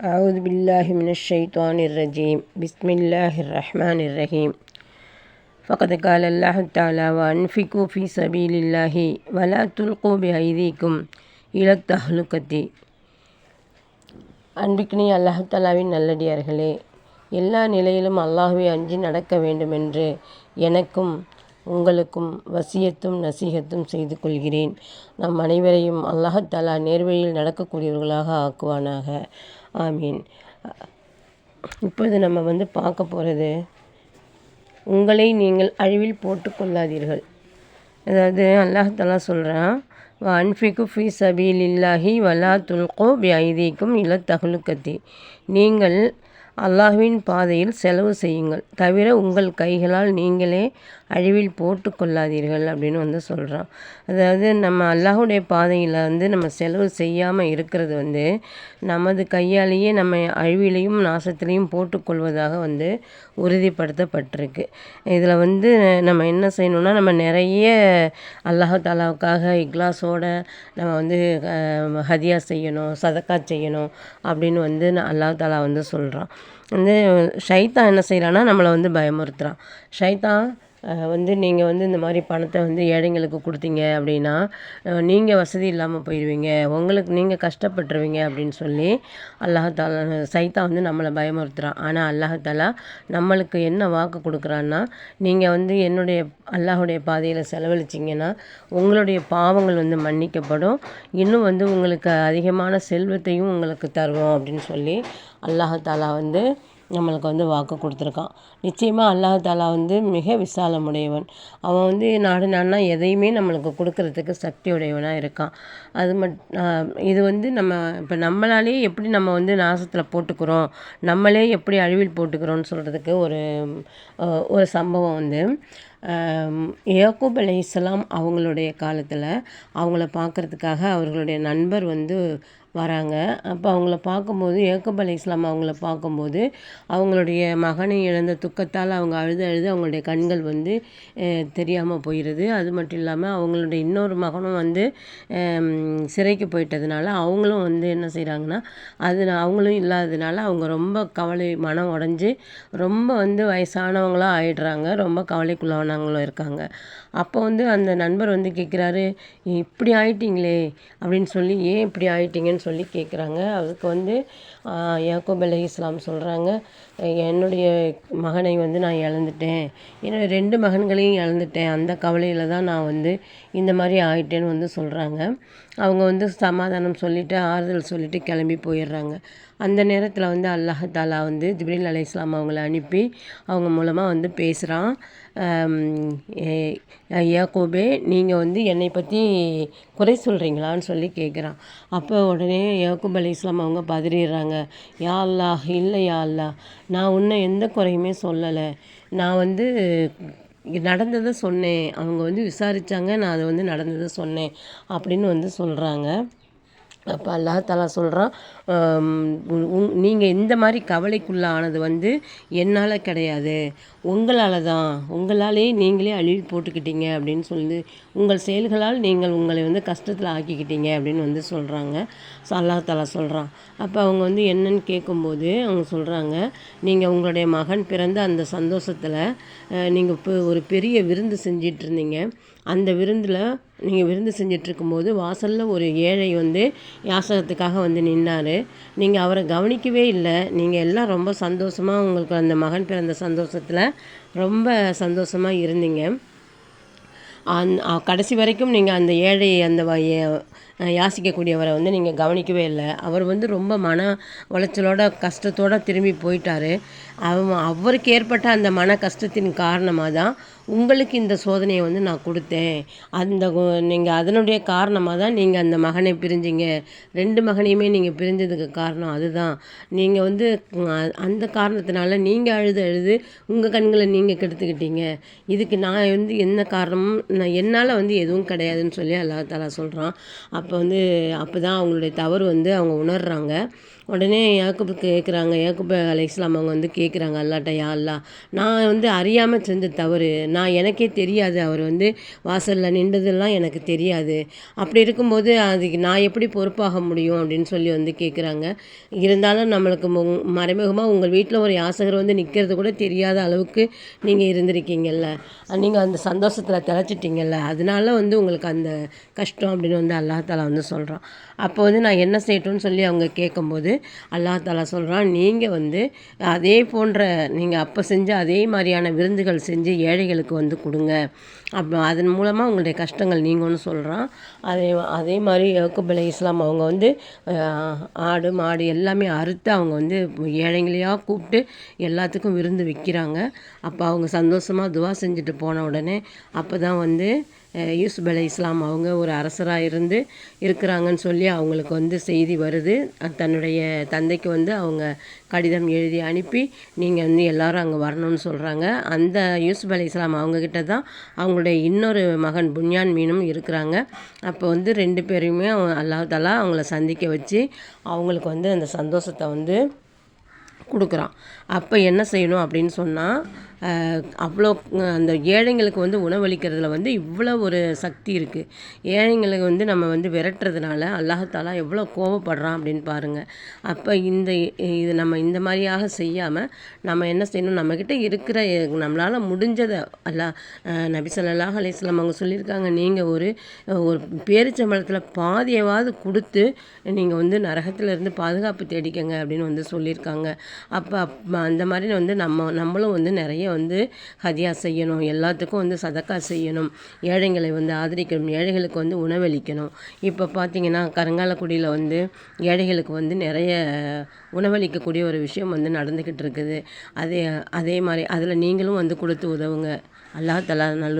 أعوذ بالله من الشيطان الرجيم بسم الله الرحمن الرحيم فقد قال الله تعالى وأنفقوا في سبيل الله ولا تلقوا بأيديكم إلى التهلكة. அன்பிற்கினிய அல்லாஹ் தஆலாவின் நல்லடியார்களே, எல்லா நிலையிலும் அல்லாஹ்வை அஞ்சி நடக்க வேண்டுமென்று எனக்கும் உங்களுக்கும் வசியத்தும் நசீகத்தும் செய்து கொள்கிறேன். நம் அனைவரையும் அல்லாஹ் தஆலா நேர்வழியில் நடக்கக்கூடியவர்களாக ஆக்குவானாக. ஆமீன். இப்பொழுது நம்ம பார்க்க போகிறது, உங்களை நீங்கள் அழிவில் போட்டு கொள்ளாதீர்கள். அதாவது அல்லாஹ் தஆலா சொல்கிறான், அன்ஃபிகு ஃபீ சபீலில்லாஹி வலா துல்கு பிஐதீக்கும் இல தஹ்லுகத்தி. நீங்கள் அல்லாஹ்வின் பாதையில் செலவு செய்யுங்கள், தவிர உங்கள் கைகளால் நீங்களே அழிவில் போட்டு கொள்ளாதீர்கள் அப்படின்னு சொல்கிறான். அதாவது நம்ம அல்லாஹுடைய பாதையில் நம்ம செலவு செய்யாமல் இருக்கிறது நமது கையாலேயே நம்ம அழிவிலையும் நாசத்திலையும் போட்டுக்கொள்வதாக உறுதிப்படுத்தப்பட்டிருக்கு. இதில் நம்ம என்ன செய்யணும்னா, நம்ம நிறைய அல்லாஹ் தஆலாவுக்காக இக்லாஸோட நம்ம ஹதியா செய்யணும், சதக்கா செய்யணும் அப்படின்னு அல்லாஹ் தஆலா சொல்கிறான். ஷைத்தான் என்ன செய்கிறான்னா, நம்மளை பயமுறுத்துகிறான். ஷைத்தான் நீங்கள் இந்த மாதிரி பணத்தை ஏழைங்களுக்கு கொடுத்தீங்க அப்படின்னா நீங்கள் வசதி இல்லாமல் போயிடுவீங்க, உங்களுக்கு நீங்கள் கஷ்டப்பட்டுருவீங்க அப்படின்னு சொல்லி அல்லாஹ் தஆலா சைத்தான் நம்மளை பயமுறுத்துகிறான். ஆனால் அல்லாஹ் தஆலா நம்மளுக்கு என்ன வாக்கு கொடுக்குறான்னா, நீங்கள் என்னுடைய அல்லாஹுடைய பாதையில் செலவழிச்சிங்கன்னா உங்களுடைய பாவங்கள் மன்னிக்கப்படும், இன்னும் உங்களுக்கு அதிகமான செல்வத்தையும் உங்களுக்கு தருவோம் அப்படின்னு சொல்லி அல்லாஹ் தஆலா நம்மளுக்கு வாக்கு கொடுத்துருக்கான். நிச்சயமாக அல்லாஹ் தஆலா மிக விசாலமுடையவன். அவன் நாடுனான்னா எதையுமே நம்மளுக்கு கொடுக்கறதுக்கு சக்தி உடையவனாக இருக்கான். இது நம்ம இப்போ நம்மளாலே எப்படி நம்ம நாசத்தில் போட்டுக்கிறோம், நம்மளே எப்படி அழிவில் போட்டுக்கிறோன்னு சொல்கிறதுக்கு ஒரு சம்பவம் யாக்கூப் அலைஹிஸ்ஸலாம் அவங்களுடைய காலத்தில் அவங்கள பார்க்குறதுக்காக அவர்களுடைய நண்பர் வராங்க. அப்போ அவங்கள பார்க்கும்போது யாக்கூப் அலைஹிஸ்ஸலாம் அவங்கள பார்க்கும்போது அவங்களுடைய மகனை இழந்த துக்கத்தால் அவங்க அழுது அவங்களுடைய கண்கள் தெரியாமல் போயிடுது. அது மட்டும் இல்லாமல் அவங்களுடைய இன்னொரு மகனும் சிறைக்கு போயிட்டதுனால அவங்களும் என்ன செய்கிறாங்கன்னா, அவங்களும் இல்லாததுனால அவங்க ரொம்ப கவலை, மனம் உடஞ்சி ரொம்ப வயசானவங்களாக ஆயிடுறாங்க, ரொம்ப கவலைக்குள்ளானவங்களும் இருக்காங்க. அப்போ அந்த நண்பர் கேட்குறாரு, இப்படி ஆயிட்டீங்களே அப்படின்னு சொல்லி, ஏன் இப்படி ஆயிட்டீங்கன்னு சொல்லி கேட்குறாங்க. அதுக்கு யாக்கூப் அலைஹிஸ்ஸலாம் சொல்கிறாங்க, என்னுடைய மகனை நான் இழந்துட்டேன், என்னோடய 2 மகன்களையும் இழந்துட்டேன், அந்த கவலையில் தான் நான் இந்த மாதிரி ஆயிட்டேன்னு சொல்கிறாங்க. அவங்க சமாதானம் சொல்லிவிட்டு ஆறுதல் சொல்லிவிட்டு கிளம்பி போயிடுறாங்க. அந்த நேரத்தில் அல்லாஹ் தஆலா ஜிப்ரீல் அலைஹிஸ்ஸலாம் அவங்கள அனுப்பி அவங்க மூலமாக பேசுகிறான். யாக்கூபே, நீங்கள் என்னை பற்றி குறை சொல்கிறீங்களான்னு சொல்லி கேட்குறான். அப்போ உடனே யாக்கூப் அலைஹிஸ்ஸலாம் அவங்க பதறிடுறாங்க. யா அல்லாஹ், இல்லை யா அல்லாஹ், நான் உன்னை எந்த குறையுமே சொல்லலை, நான் நடந்ததை சொன்னேன், அவங்க விசாரித்தாங்க, நான் அதை நடந்ததை சொன்னேன் அப்படின்னு சொல்கிறாங்க. அப்போ அல்லாஹ் தஆலா சொல்கிறான், நீங்கள் இந்த மாதிரி கவலைக்குள்ளானது என்னால் கிடையாது, உங்களால் தான், உங்களாலே நீங்களே அழிவு போட்டுக்கிட்டீங்க அப்படின்னு சொல்லி உங்கள் செயல்களால் நீங்கள் உங்களை கஷ்டத்தில் ஆக்கிக்கிட்டீங்க அப்படின்னு சொல்கிறாங்க. அல்லாஹ் தஆலா சொல்கிறான். அப்போ அவங்க என்னன்னு கேட்கும்போது அவங்க சொல்கிறாங்க, நீங்கள் உங்களுடைய மகன் பிறந்த அந்த சந்தோஷத்தில் நீங்கள் இப்போ ஒரு பெரிய விருந்து செஞ்சிட்ருந்தீங்க. அந்த விருந்தில் நீங்கள் விருந்து செஞ்சிட்ருக்கும்போது வாசலில் ஒரு ஏழை யாசகத்துக்காக நின்னார். நீங்கள் அவரை கவனிக்கவே இல்லை. நீங்கள் எல்லாம் ரொம்ப சந்தோஷமாக, உங்களுக்கு அந்த மகன் பிறந்த சந்தோஷத்தில் ரொம்ப சந்தோஷமாக இருந்தீங்க. கடைசி வரைக்கும் நீங்கள் அந்த ஏழை, அந்த யாசிக்கக்கூடியவரை நீங்கள் கவனிக்கவே இல்லை. அவர் ரொம்ப மன உளைச்சலோட கஷ்டத்தோடு திரும்பி போயிட்டார். அவருக்கு ஏற்பட்ட அந்த மன கஷ்டத்தின் காரணமாக தான் உங்களுக்கு இந்த சோதனையை நான் கொடுத்தேன். நீங்கள் அதனுடைய காரணமாக தான் நீங்கள் அந்த மகனை பிரிஞ்சிங்க. 2 மகனையுமே நீங்கள் பிரிஞ்சதுக்கு காரணம் அதுதான். நீங்கள் அந்த காரணத்தினால நீங்கள் அழுது உங்கள் கண்களை நீங்கள் கெடுத்துக்கிட்டீங்க. இதுக்கு நான் என்ன காரணமும் என்னால் எதுவும் கிடையாதுன்னு சொல்லி அல்லாஹ் தஆலா சொல்கிறான். அப்போ தான் அவங்களுடைய தவறு அவங்க உடனே யாக்கூப் கேட்குறாங்க, யாக்கூப் அலைஹிஸ்ஸலாம் அவங்க வந்து கேட்குறாங்க அல்லாட்ட, யா அல்லாஹ், நான் வந்து அறியாமல் செஞ்ச தவறு, எனக்கே தெரியாது, அவர் வந்து வாசலில் நின்றதெல்லாம் எனக்கு தெரியாது. அப்படி இருக்கும்போது அதுக்கு நான் எப்படி பொறுப்பாக முடியும் அப்படின்னு சொல்லி வந்து கேட்குறாங்க. இருந்தாலும் நம்மளுக்கு மறைமுகமாக உங்கள் வீட்டில் ஒரு யாசகர் வந்து நிற்கிறது கூட தெரியாத அளவுக்கு நீங்கள் இருந்திருக்கீங்கல்ல, நீங்கள் அந்த சந்தோஷத்தில் திளைச்சிட்டிங்கல்ல, அதனால வந்து உங்களுக்கு அந்த கஷ்டம் அப்படின்னு வந்து அல்லாஹ் தாலா வந்து சொல்கிறான். அப்போ வந்து நான் என்ன செய்யட்டும்னு சொல்லி அவங்க கேட்கும்போது அல்லாஹ் தாலா சொல்கிறான், நீங்கள் வந்து அதே போன்ற நீங்கள் அப்போ செஞ்ச அதே மாதிரியான விருந்துகள் செஞ்சு ஏழைகளுக்கு வந்து கொடுங்க, அப்போ அதன் மூலமாக உங்களுடைய கஷ்டங்கள் நீங்கும்னு சொல்கிறான். அதே அதே மாதிரி யாக்கூப் அலைஹிஸ்ஸலாம் அவங்க வந்து ஆடு மாடு எல்லாமே அறுத்து அவங்க வந்து ஏழைங்களையாக கூப்பிட்டு எல்லாத்துக்கும் விருந்து வைக்கிறாங்க. அப்போ அவங்க சந்தோஷமாக துவா செஞ்சுட்டு போன உடனே அப்போ தான் வந்து யூசுப் அலைஹிஸ்ஸலாம் அவங்க ஒரு அரசராக இருந்து இருக்கிறாங்கன்னு சொல்லி அவங்களுக்கு வந்து செய்தி வருது. தன்னுடைய தந்தைக்கு வந்து அவங்க கடிதம் எழுதி அனுப்பி நீங்கள் வந்து எல்லோரும் அங்கே வரணும்னு சொல்கிறாங்க. அந்த யூசுப் அலைஹிஸ்ஸலாம் அவங்கக்கிட்ட தான் அவங்களுடைய இன்னொரு மகன் புன்யாமீனும் இருக்கிறாங்க. அப்போ வந்து 2 பேரையுமே அல்லாஹ் தஆலா அவங்கள சந்திக்க வச்சு அவங்களுக்கு வந்து அந்த சந்தோஷத்தை வந்து கொடுக்குறான். அப்போ என்ன செய்யணும் அப்படின்னு சொன்னால், அவ்வளோ அந்த ஏழைங்களுக்கு வந்து உணவளிக்கிறதுல வந்து இவ்வளோ ஒரு சக்தி இருக்குது. ஏழைங்களுக்கு வந்து நம்ம வந்து விரட்டுறதுனால அல்லாஹ் தஆலா எவ்வளோ கோபப்படுறான் அப்படின்னு பாருங்கள். அப்போ இது நம்ம இந்த மாதிரியாக செய்யாமல் நம்ம என்ன செய்யணும், நம்மக்கிட்ட இருக்கிற நம்மளால் முடிஞ்சதை நபி ஸல்லல்லாஹு அலைஹி வஸல்லம் அவங்க சொல்லியிருக்காங்க, நீங்கள் ஒரு பேரிச்சம்பழத்தில் பாதியவாவது கொடுத்து நீங்கள் வந்து நரகத்திலேருந்து பாதுகாப்பு தேடிக்கங்க அப்படின்னு வந்து சொல்லியிருக்காங்க. அப்போ அந்த மாதிரி வந்து நம்மளும் வந்து நிறைய வந்து ஹதியா செய்யணும், எல்லாத்துக்கும் வந்து சதக்கா செய்யணும், ஏழைங்களை வந்து ஆதரிக்கணும், ஏழைகளுக்கு வந்து உணவளிக்கணும். இப்போ பார்த்திங்கன்னா கருங்காலக்குடியில் வந்து ஏழைகளுக்கு வந்து நிறைய உணவளிக்கக்கூடிய ஒரு விஷயம் வந்து நடந்துக்கிட்டு இருக்குது. அதே மாதிரி அதில் நீங்களும் வந்து கொடுத்து உதவுங்க. அல்லாஹ் தஆலா நல்லது